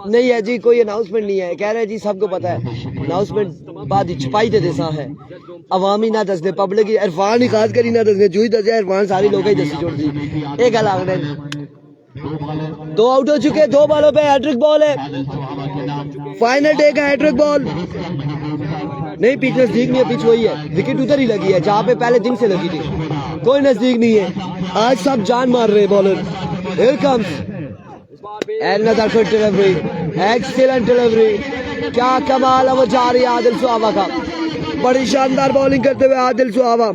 नहीं है जी, कोई अनाउंसमेंट नहीं है। कह रहे हैं जी सबको पता है, अनाउंसमेंट बाद छुपाई दे देसा है। अवामी ना दस दे, पब्लिक इरफान ही खास करी ना दस दे, जुई दस इरफान सारी लोग ही दसी छोड़ दी। एक गल आखने 2 आउट हो चुके, 2 बॉलों पे हैट्रिक बॉल है। फाइनल डे का हैट्रिक बॉल नहीं, पिच नजदीक नहीं है, पिच वही है, विकेट उधर ही लगी है जहाँ पे पहले दिन से लगी थी, कोई नजदीक नहीं है। आज सब जान मार रहे bowler. Here comes another good delivery, excellent delivery। क्या कमाल अब जा रही है आदिल सुहावा का, बड़ी शानदार बॉलिंग करते हुए आदिल सुहावा।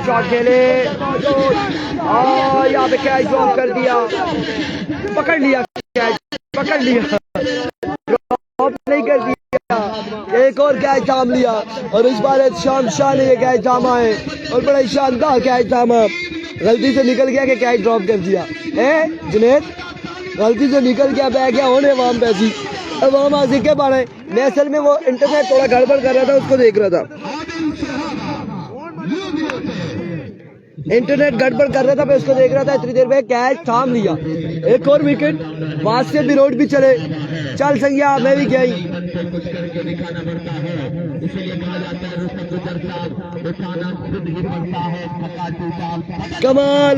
शॉट खेले और यहाँ पे कैच ड्रॉप कर दिया, पकड़ लिया, ड्रॉप नहीं कर दिया, एक और कैच थाम लिया। और इस बार शाम शाह ने ये कैच थामा है और बड़ा शानदार कैच थामा। गलती से निकल गया कि कैच ड्रॉप कर दिया है जुनैद, गलती से निकल गया, बह गया होने वाम पैसी। अब हम आसिक के बारे मैं असल में वो इंटरनेट थोड़ा गड़बड़ कर रहा था, उसको देख रहा था, इंटरनेट गड़बड़ कर रहा था, मैं उसको देख रहा था। इतनी देर में कैच थाम लिया, एक और विकेट। वहां से भी रोड भी चले, चल संज्ञा मैं भी गई।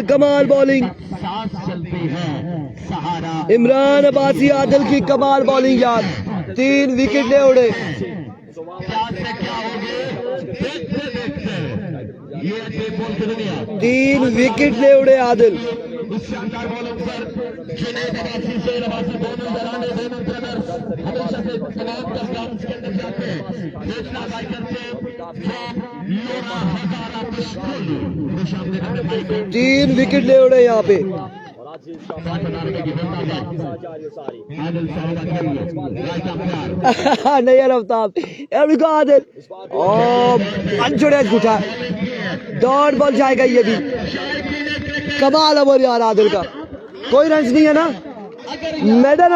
कमाल बॉलिंग, इमरान अब्बासी आदिल की कमाल बॉलिंग यार, 3 विकेट ले उड़े। 3 विकेट ले उड़े आदिल। तीन विकेट ले उड़े यहाँ पे। नहीं यार आफ्ताब, आदिल उठा, डॉट बॉल जाएगा ये भी। कमाल ओवर यार आदिल का, कोई रन नहीं है ना, मेडन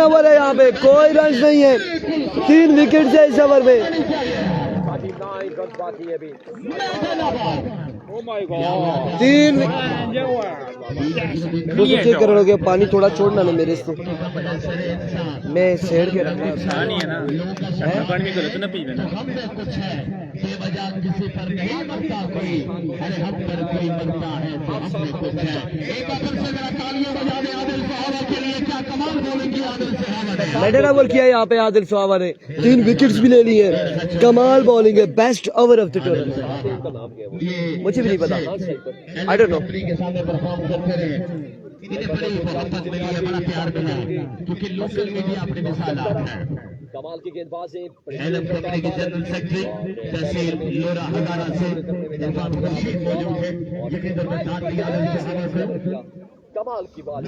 ओवर है यहाँ पे, कोई रन नहीं है। 3 विकेट है इस ओवर में। चेक कर रहे हो, पानी थोड़ा छोड़ना ना मेरे से, मैं सेड़ के रखा मेडन ओवर किया यहाँ पे आदिल सुहावा ने, 3 विकेट्स भी ले ली है। कमाल बॉलिंग है, best over of the tournament. मुझे भी नहीं पता, आई डोंट नो। कमाल की गेंदबाज है, जनरल सेक्रेटरी तहसील लोरा हजारा से कमाल की बात।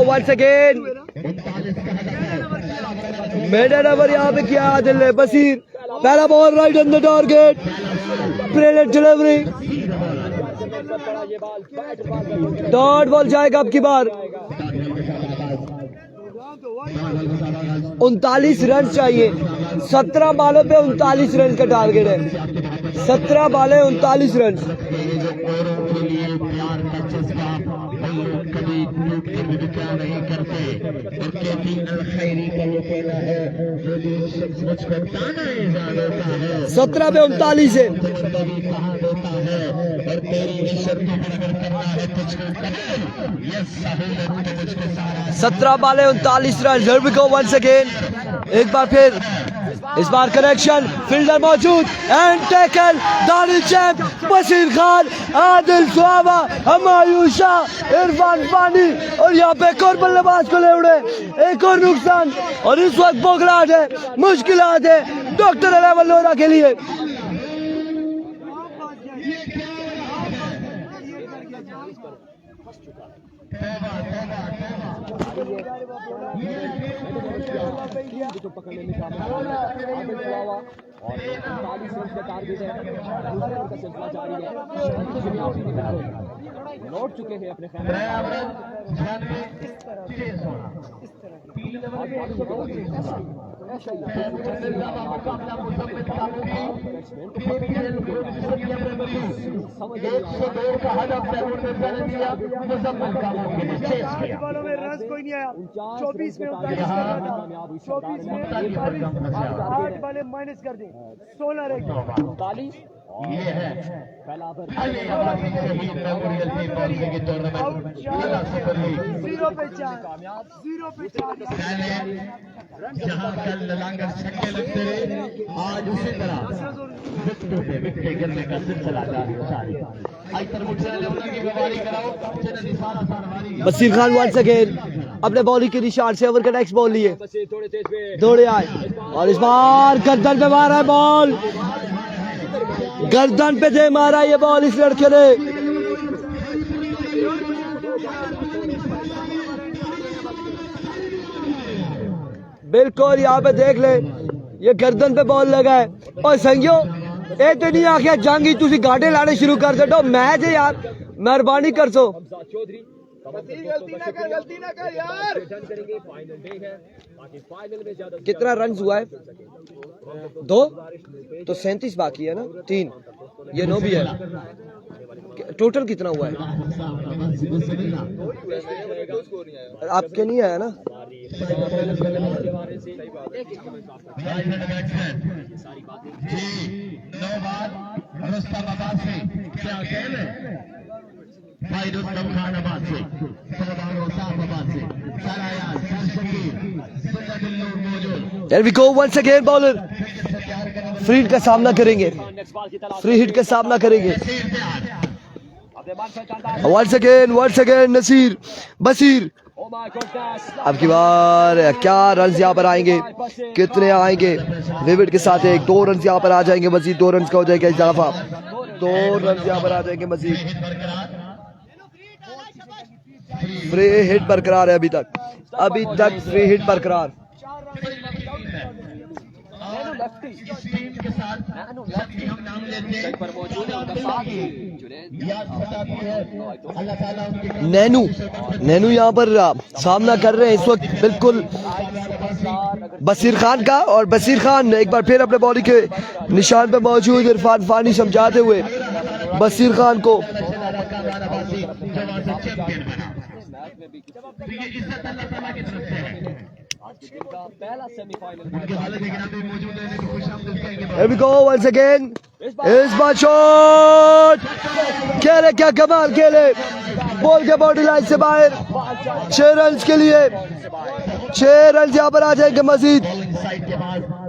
once again मेडन ओवर यहाँ पे किया आदिल ने। बसीर पहला ball right on the target, brilliant delivery, dot ball जाएगा अब की बार। 39 रन चाहिए, 17 बॉलों पे 39 रन का टारगेट है। 17 बॉलें 39 रन। जोरों के लिए प्यार का चस्का कभी टूट के भी क्या नहीं करते और कहती अलखैरी का ये कहना है जो भी शख्स मुझको ताना इज़ाद होता है 17 पे 39 है कभी कहा देता है और तेरी शर्तों पर अगर करना है तुझको ये सहूलत तो मुझको सारा 17 बाले 39 run. Here we go once again। एक बार फिर, इस बार कनेक्शन, फील्डर मौजूद एंड टैकल, दानिश चैप, बशीर खान, आदिल सुहावा, हमायूं शाह, इरफान फानी और यहाँ पे एक और बल्लेबाज को ले उड़े, एक और नुकसान और इस वक्त बोखलाहट है, मुश्किलात है डॉक्टर अलावा लोरा के लिए। जो पकड़ने में कामयाब रहा आदिल सुहावा और 45 रन का टारगेट है। दूसरे ओवर का सिलसिला जारी है। लौट चुके हैं अपने कोई नहीं आया 24 में 8 वाले माइनस कर दें 16 रह गए 45 ये है पहला ओवर 0 पे 4 0 पे 4 जहाँ कल ललांगर छक्के लगते रहे आज उसी तरह विकेटों पे विकेट गिरने का सिलसिला जारी आई तरफ की गवाही कराओ बशीर खान वंस अगेन अपने बॉलिंग के निशान से ओवर का नेक्स्ट बॉल लिए थोड़े तेज पे दौड़े आए और इस बार गर्दन पे मारा है बॉल, गर्दन पे दे मारा ये बॉल इस लड़के ने। बिल्कुल यहाँ पे देख ले, ये गर्दन पे बॉल लगा है और संगियो ए तो नहीं आखिया जंगी तुसी गाड़े लाने शुरू कर दो, मैच है यार, मेहरबानी कर सो। चौधरी गलती ना कर यार। करेंगे फाइनल डे है ताकि फाइनल में ज्यादा कितना रन हुआ है? 2 तो 37 बाकी है ना, 3 ये 9 भी है, टोटल कितना हुआ है? आपके नहीं आया ना? There we go once again bowler free hit का सामना करेंगे, फ्री हिट का सामना करेंगे। once again नसीर बशीर, अब की बार क्या रन यहाँ पर आएंगे, कितने आएंगे? विविड के साथ 2 रन यहाँ पर आ जाएंगे मजीद, 2 रन का हो जाएगा इजाफा, 2 रन यहाँ पर आ जाएंगे मजीद। फ्री हिट बरकरार है अभी तक फ्री हिट बरकरार। नैनू यहाँ पर सामना कर रहे हैं इस वक्त बिल्कुल बशीर खान का, और बशीर खान एक बार फिर अपने बॉलिंग के निशान पे मौजूद, इरफान फानी समझाते हुए बशीर खान को। Here we go once again, इस बार शॉट खेले, क्या कमाल खेले, बॉल के बॉडी लाइन से बाहर, 6 रन के लिए, 6 रन यहाँ पर आ जाएंगे मजीद।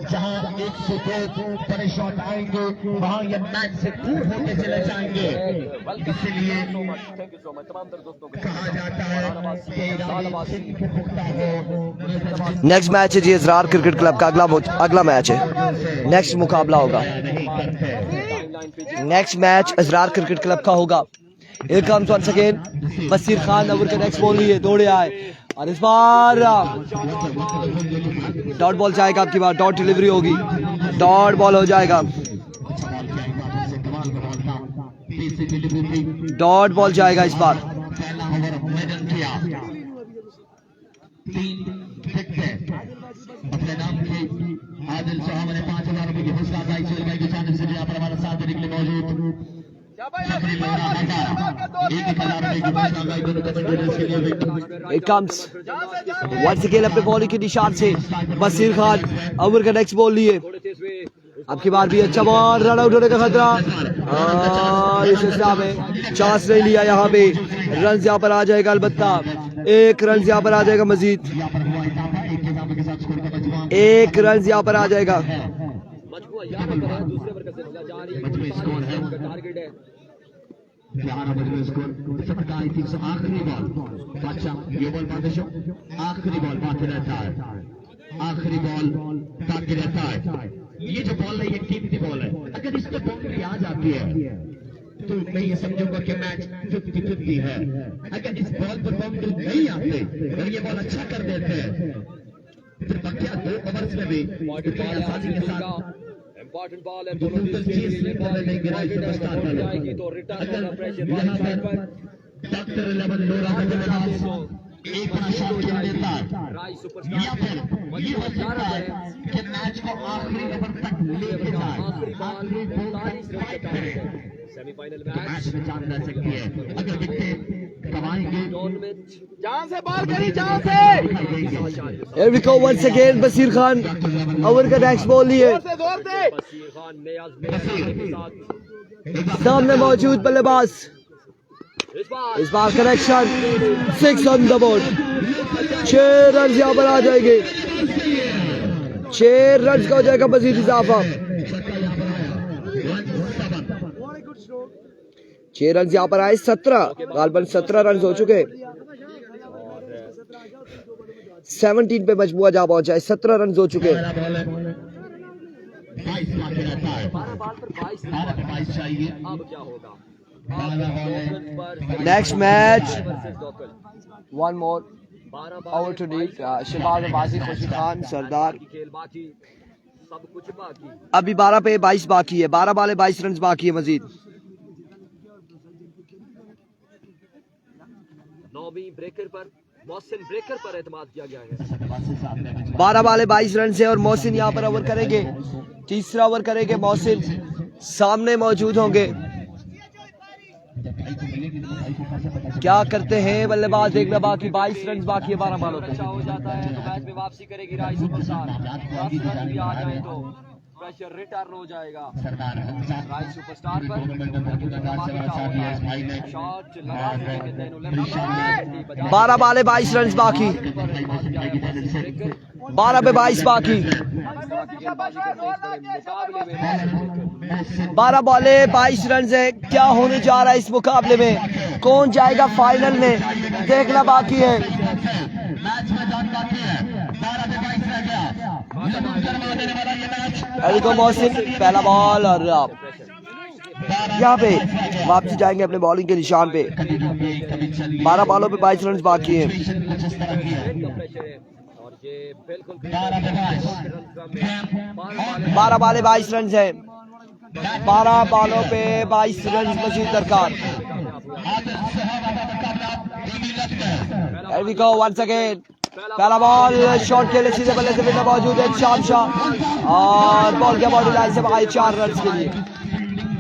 जहां 1 से 2 बड़े शॉट आएंगे वहां ये मैच से दूर होते चले जाएंगे, इसलिए कहा जाता है नेक्स्ट मैच है जी इजरार क्रिकेट क्लब का अगला मैच है, नेक्स्ट मुकाबला होगा, next match Israr cricket club का होगा। एक comes once again Bashir Khan over के नेक्स्ट बॉल लिए, दौड़े आए और इस बार डॉट बॉल जाएगा, आपकी बार डॉट डिलीवरी होगी, डॉट बॉल हो जाएगा, डॉट बॉल जाएगा इस बार। अपने नाम की आदिल साहब ने 5000 रुपए की हौसला अफजाई की जानिब से यहाँ पर हमारा साथ देने के लिए मौजूद। It comes once again अपने बॉलिंग के निशान से बसीर खान ओवर का नेक्स्ट बॉल लिए। अब की बार भी अच्छा बॉल, रन आउट होने का खतरा और इस हिसाब में चांस नहीं लिया। यहाँ पे रन यहाँ पर आ जाएगा, अलबत्ता एक रन यहाँ पर आ जाएगा, मजीद एक रन यहाँ पर आ जाएगा। टारगेट है आखिरी बॉल, अच्छा ये बॉल आखिरी बॉल बाकी रहता है, आखिरी बॉल बाकी रहता है। ये जो बॉल है ये कीमती बॉल है, अगर इस पर बाउंड्री आ जाती है तो मैं ये समझूंगा कि मैच 50-50 है। अगर इस बॉल पर बाउंड्री नहीं आते और ये बॉल अच्छा कर देते हैं फिर बकिया 2 ओवर्स में भी आसानी के साथ इंपॉर्टेंट बॉल है दोनों टीम के लिए। बॉल जाएगी तो रिटर्न होगा प्रेशर वाली साइड पर। डॉक्टर 11 लोरा के पास एक बड़ा शॉट खेल देता है राइस या सुपरस्टार फिर ये हो सकता है कि मैच को आखिरी ओवर तक लेके जाए। आखिरी बॉल 45 रन का टारगेट है। सेमीफाइनल मैच में जान जा सकती है अगर विकेट कमाएंगे। जान से बॉल करी, जान से। Here we go once again Basir Khan over का नेक्स्ट बॉल लिए। बसीर खान नियाज के साथ सामने मौजूद बल्लेबाज, इस बार connection 6 on the board. 6 run यहाँ पर आ जाएंगे, 6 रन का हो जाएगा मजीद इजाफा। 6 रन यहाँ पर आए, 17 गालबन 17 रन हो चुके। 17 पे मजमुआ जा पहुंचा है, 17 रन हो चुके। 22 बाकी रहता है, 12 बॉल पर 22 चाहिए। अब क्या होगा? Next match 1 more 12 over to need शिबाज बाजी खुशी खान सरदार। खेल बाकी, सब कुछ बाकी। अभी 12 पे 22 बाकी है, 12 बाले 22 रन बाकी है मजीद। नौवीं ब्रेकर पर मोहसिन ब्रेकर पर एतमाद किया गया है। 12 बाले 22 रन से और मोहसिन यहाँ पर ओवर करेंगे, तीसरा ओवर करेंगे मोहसिन, सामने मौजूद होंगे। क्या करते हैं बल्लेबाज देखना बाकी, 22 रन बाकी है 12 बालों पे। अच्छा हो जाता है तो मैच में वापसी करेगी राइस सुपरस्टार। 10 रन भी आ जाए तो प्रेशर रिटर्न हो जाएगा राइस सुपरस्टार पर। शॉट लगा देंगे 12 बाले 22 रन बाकी, 12 पे 22 बाकी। 12 बॉले 22 रन है। क्या होने जा रहा है इस मुकाबले में, कौन जाएगा फाइनल में, देखना बाकी है। अलीको मोहसिन पहला बॉल और यहाँ पे वापसी जाएंगे अपने बॉलिंग के निशान पे। 12 बॉलों पे 22 रन बाकी है। 12 बाले 22 रन है, 12 बॉलों पे 22 रन मजीद दरकार। Here we go once again, पहला बॉल शॉट खेले सीधे बल्ले से विकेट मौजूद है शाम शाह और बॉल के बॉडी लाइन से बाहर 4 रन के लिए।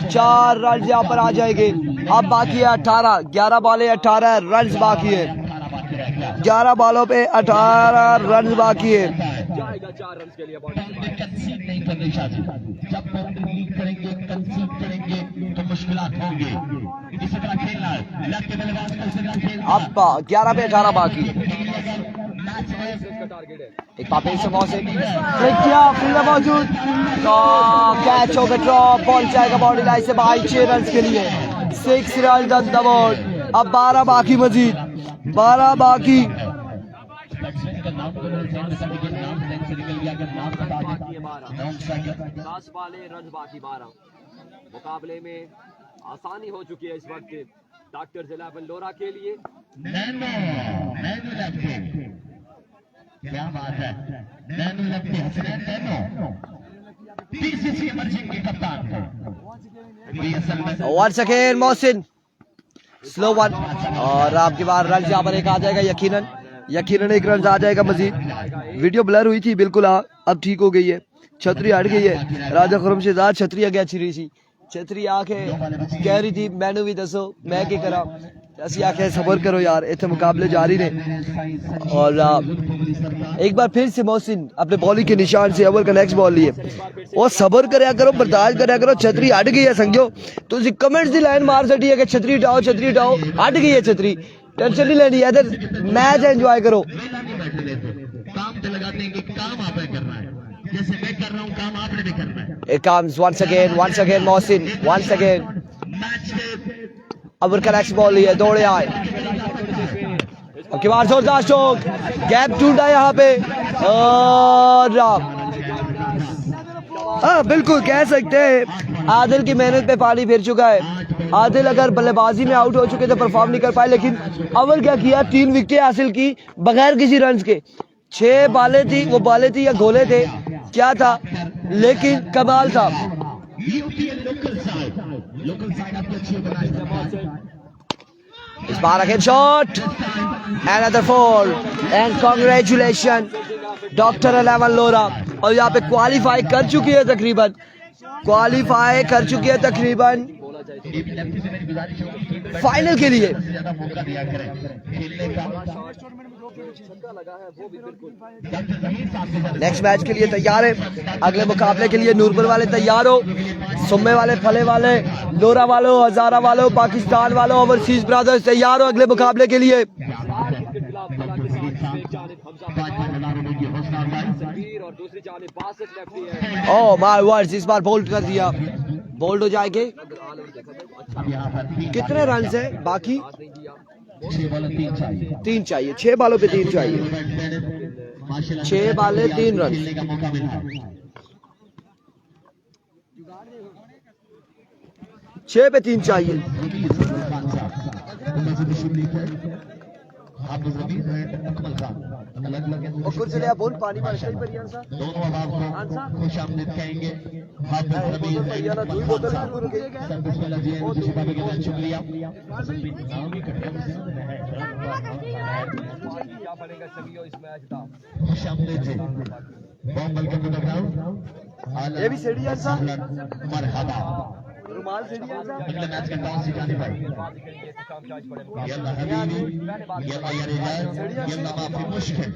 4 रन यहाँ पर आ जाएंगे। अब बाकी है 18, 11 बॉले 18 रन बाकी है, 11 बॉलों पे 18 रन बाकी है। जाएगा 4 रन के लिए। जब लीड करेंगे कंसीड करेंगे तो मुश्किलात होंगे। इसी तरह खेलना है, अब 11 पे 18 बाकी। एक पापे से मौसिन किया, फील्डर मौजूद, कैच होगा, ड्रॉप, बॉल जाएगा बॉडी लाइन से बाहर 6 रन के लिए। 6 रन ऑन द बोर्ड। अब 12 बाकी मजीद, 12 बाकी। 10 वाले रन बाकी 12। मुकाबले में आसानी हो चुकी है इस वक्त डॉक्टर 11 लोरा के लिए। क्या बात है, नैनो लगते हसनैन नैनो पीसीसी इमर्जिंग के कप्तान once again Mohsin slow one और आपके बाद रन यहाँ पर एक आ जाएगा, यकीनन एक रन आ जाएगा मजीद। वीडियो ब्लर हुई थी बिल्कुल, अब ठीक हो गई है। छतरी हट गई है, राजा खुरम शेजाद छतरी आगे अच्छी रही थी, छतरी आके कह रही थी मैनू भी दसो मैं क्या करा, ऐसी आके सबर करो यार, इतने मुकाबले जारी ने। और एक बार फिर से मोहसिन अपने बॉलिंग के निशान से ओवर का नेक्स्ट बॉल लिए, और सबर करया करो, बर्दाश्त करया करो। छतरी हट गई है संगियो, तुम कमेंट्स की लाइन मार सकती है कि छतरी उठाओ छतरी उठाओ, हट गई है छतरी, टेंशन नहीं लेनी है, इधर मैच एंजॉय करो। काम तो लगाते हैं कि काम आपने करना है, जैसे मैं कर रहा हूँ काम आपने भी करना है। It comes once again Mohsin, once again over का नेक्स्ट बॉल लिए, दौड़े आए, बार जोरदार स्ट्रोक, गैप ढूंढा यहाँ पे, और हाँ बिल्कुल कह सकते हैं आदिल की मेहनत पे पानी फिर चुका है। आदिल अगर बल्लेबाजी में आउट हो चुके तो परफॉर्म नहीं कर पाए, लेकिन अव्वल क्या किया, 3 विकेटें हासिल की बगैर किसी रन के। 6 बालें थी, वो बालें थी या गोले थे क्या था, लेकिन कमाल था। इस बार again shot, another 4 and congratulations doctor 11 Laura, और यहाँ पे क्वालिफाई कर चुकी है तकरीबन, क्वालिफाई कर चुकी है तकरीबन फाइनल के लिए। नेक्स्ट मैच के लिए तैयार है, अगले मुकाबले के लिए नूरपुर वाले तैयार हो, सुम्मे वाले, फले वाले, लोरा वालों, हजारा वालों, पाकिस्तान वालों, ओवरसीज ब्रदर्स तैयार हो अगले मुकाबले के लिए। ओह माय वर्ड्स, इस बार बोल्ड कर दिया, बोल्ड हो जाएंगे। कितने रन है बाकी? 3 चाहिए, 6 बालों पे 3 चाहिए, 6 बाले 3 रन। 6 पे 3 चाहिए। और कुछ चले बोल पानी मार सही पर यार सा दोनों आवाज को खुश आमदीद कहेंगे। सर्विस वाला जी शिफा बेगम का शुक्रिया। खुश आमदीद जी, बॉम वेलकम टू द ग्राउंड। ये भी सीढ़ी है सा, मरहबा रुमाल सीढ़ी है सा। अगले मैच का टॉस जीताने भाई, यल्ला हबीबी, यल्ला या रिजाल, यल्ला माफी मुश्किल।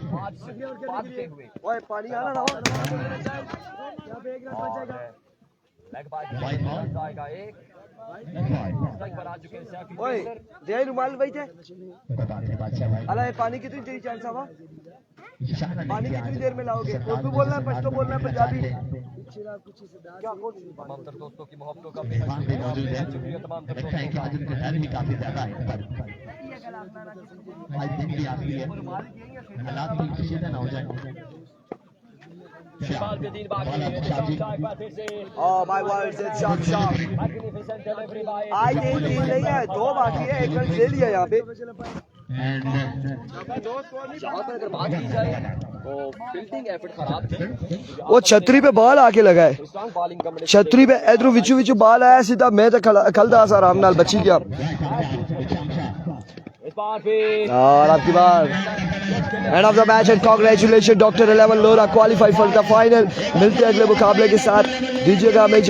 ओए पानी आना ना हो, यहाँ पे 1 रन बचेगा, लेग बाय जाएगा 1 स्ट्राइक पर आ चुके हैं सैफी। ओए जय रुमाल भाई थे बताते बादशाह भाई, अला पानी कितनी देर चांस हवा, पानी कितनी देर में लाओगे? उर्दू बोलना है, पश्तो बोलना है, पंजाबी? तमाम तर दोस्तों की मोहब्बतों का मेहमान भी मौजूद है। शुक्रिया तमाम तर लगता है कि आज उनको डर भी काफी ज्यादा है, पर आज दिन भी आती है, हालात भी कशीदा ना हो जाए। बाल के 3 बाकी हैं, एक बार फिर से Oh my words, it's sharp. Magnificent delivery by आज ये 3 नहीं है, 2 बाकी है, 1 रन ले लिया यहाँ पे। जहाँ पर अगर बात की जाए तो फील्डिंग एफर्ट खराब थी, वो छतरी पे बॉल आके लगा है, स्ट्रांग बॉलिंग कॉम्बिनेशन छतरी पे इधर विचू विचू बॉल आया सीधा, मैं तो खलदा सा आराम नाल बची गया। इस बार फिर और आपकी बार end of the match and congratulation doctor 11 Laura qualify for the final. मिलते हैं अगले मुकाबले के साथ, दीजिएगा हमें।